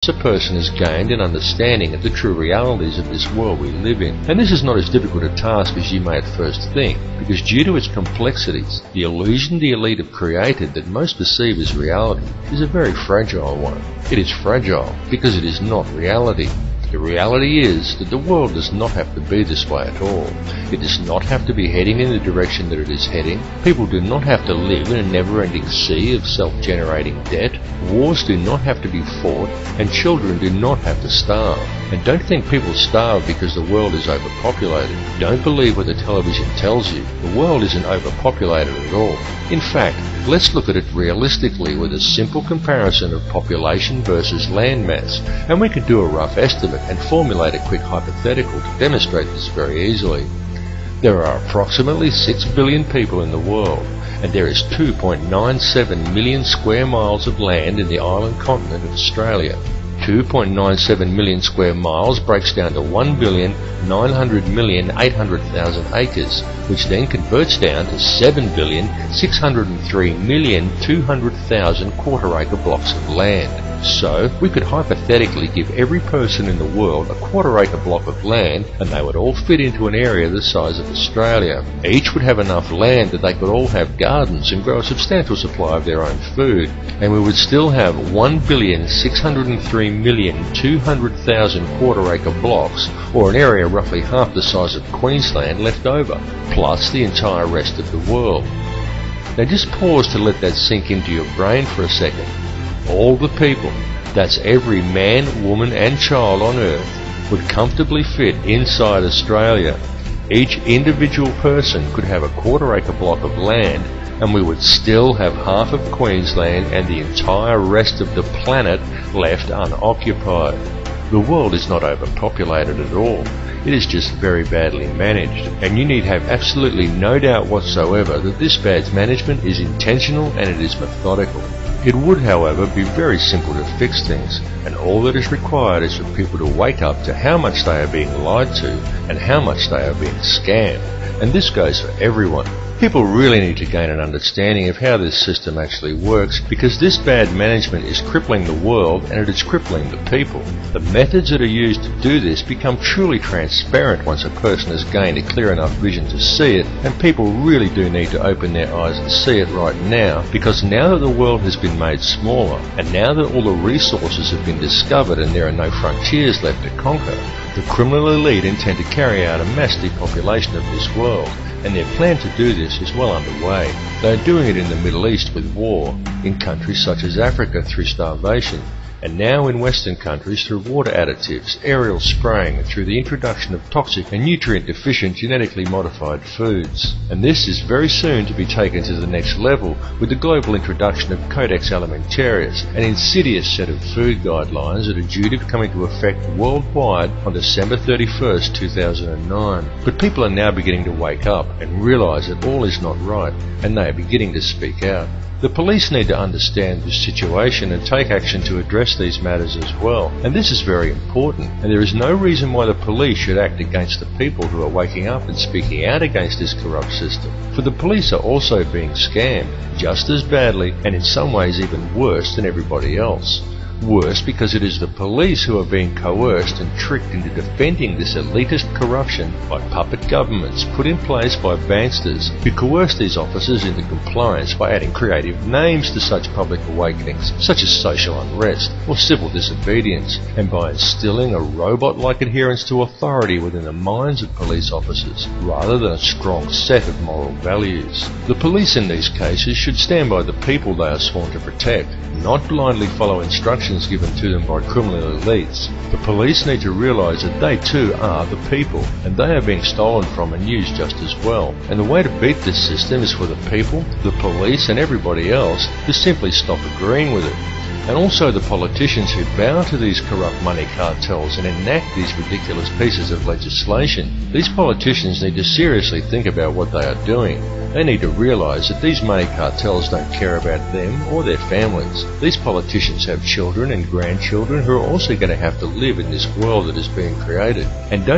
once a person has gained an understanding of the true realities of this world we live in. And this is not as difficult a task as you may at first think, because due to its complexities, the illusion the elite have created that most perceive as reality is a very fragile one. It is fragile because it is not reality. The reality is that the world does not have to be this way at all. It does not have to be heading in the direction that it is heading. People do not have to live in a never-ending sea of self-generating debt. Wars do not have to be fought, and children do not have to starve. And don't think people starve because the world is overpopulated. Don't believe what the television tells you. The world isn't overpopulated at all. In fact, let's look at it realistically with a simple comparison of population versus land mass, and we can do a rough estimate and formulate a quick hypothetical to demonstrate this very easily. There are approximately 6 billion people in the world, and there is 2.97 million square miles of land in the island continent of Australia. 2.97 million square miles breaks down to 1,900,800,000 acres, which then converts down to 7,603,200,000 quarter-acre blocks of land. So, we could hypothetically give every person in the world a quarter-acre block of land, and they would all fit into an area the size of Australia. Each would have enough land that they could all have gardens and grow a substantial supply of their own food, and we would still have 1,603,200,000 quarter-acre blocks, or an area roughly half the size of Queensland, left over, plus the entire rest of the world. Now just pause to let that sink into your brain for a second. All the people, that's every man, woman and child on Earth, would comfortably fit inside Australia. Each individual person could have a quarter-acre block of land, and we would still have half of Queensland and the entire rest of the planet left unoccupied. The world is not overpopulated at all. It is just very badly managed, and you need have absolutely no doubt whatsoever that this bad management is intentional and it is methodical. It would, however, be very simple to fix things, and all that is required is for people to wake up to how much they are being lied to and how much they are being scammed. And this goes for everyone. People really need to gain an understanding of how this system actually works, because this bad management is crippling the world and it is crippling the people. The methods that are used to do this become truly transparent once a person has gained a clear enough vision to see it, and people really do need to open their eyes and see it right now, because now that the world has been made smaller, and now that all the resources have been discovered and there are no frontiers left to conquer, the criminal elite intend to carry out a mass depopulation of this world, and their plan to do this is well underway. They are doing it in the Middle East with war, in countries such as Africa through starvation, and now in Western countries through water additives, aerial spraying, and through the introduction of toxic and nutrient-deficient genetically modified foods. And this is very soon to be taken to the next level with the global introduction of Codex Alimentarius, an insidious set of food guidelines that are due to come into effect worldwide on December 31st, 2009. But people are now beginning to wake up and realise that all is not right, and they are beginning to speak out. The police need to understand this situation and take action to address these matters as well, and this is very important, and there is no reason why the police should act against the people who are waking up and speaking out against this corrupt system. For the police are also being scammed, just as badly and in some ways even worse than everybody else. Worse because it is the police who are being coerced and tricked into defending this elitist corruption by puppet governments put in place by banksters who coerce these officers into compliance by adding creative names to such public awakenings, such as social unrest or civil disobedience, and by instilling a robot-like adherence to authority within the minds of police officers, rather than a strong set of moral values. The police in these cases should stand by the people they are sworn to protect, not blindly follow instructions given to them by criminal elites. The police need to realise that they too are the people, and they are being stolen from and used just as well. And the way to beat this system is for the people, the police and everybody else to simply stop agreeing with it. And also the politicians who bow to these corrupt money cartels and enact these ridiculous pieces of legislation. These politicians need to seriously think about what they are doing. They need to realise that these money cartels don't care about them or their families. These politicians have children and grandchildren who are also going to have to live in this world that is being created. And don't